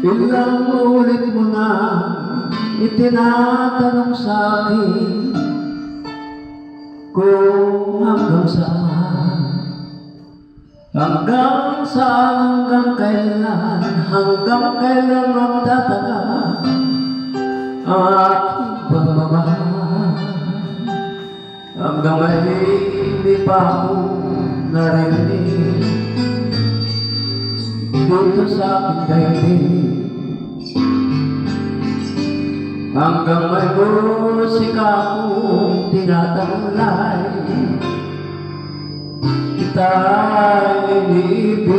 Ilang ulit mo na itinatanong sa akin kung hanggang saan, hanggang kailan magtataga ang aking pagmamahal, hanggang may hindi pa ako narinig dito sa aking daigdig, hanggang may musika akong tinatalay, kita'y inibig.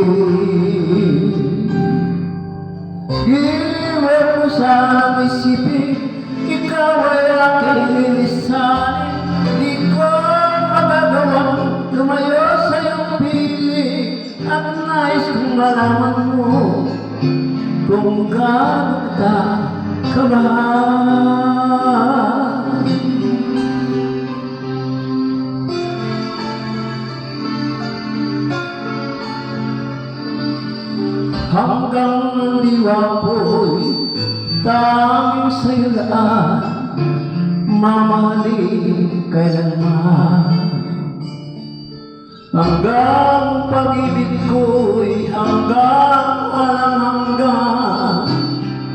Iniwan mo sanang isipin, ikaw ay aking lilisanin. Di ko magagawang lumayo sa iyong piling, at nais kong malaman mo kung gaano kita kamahal. Hanggang ang diwa ko'y tanging sa'yo lang, mamahalin kailanman. Hanggang pag-ibig ko'y hanggang walang hanggan,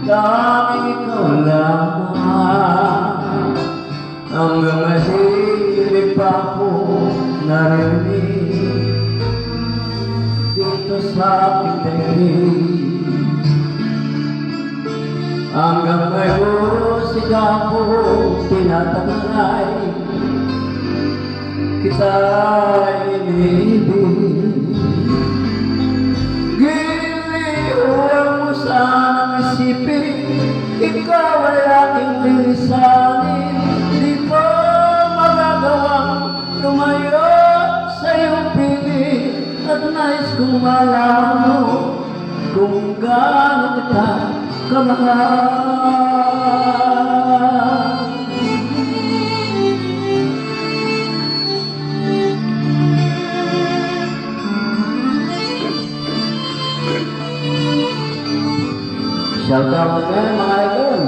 tanging ikaw lamang. Hanggang mahimik pa ako narinig dito sa aking daigdig, hanggang may musika akong tinatalay, kita'y inibig. Giliwan mo sanang isipin, ikaw ay aking lilisanin. Di ko magagawang lumayo sa iyong piling, at nais kong malaman mo kung gaano kita kamahal. Shout out na kayo mga idol.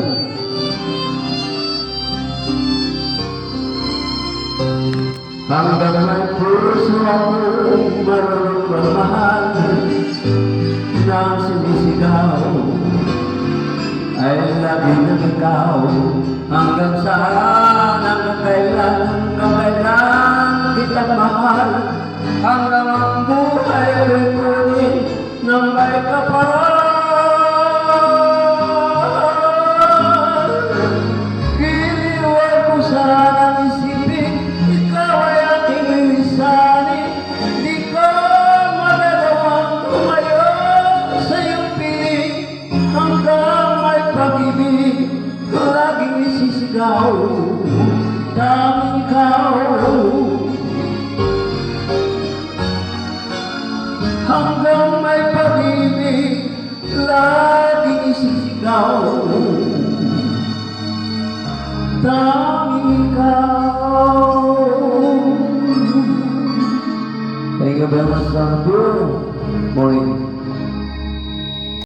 Hanggang may puso akong marunong magmahal, na sinisigaw ay lagi ng ikaw. Hanggang saan, hanggang kailan kita mahal, hanggang ang buhay ko'y kunin ng may kaparal. Laging isisigaw, tanging ikaw. Hanggang may pag-ibig, laging isisigaw, tanging ikaw. Thank you very much, Sandro. Morning.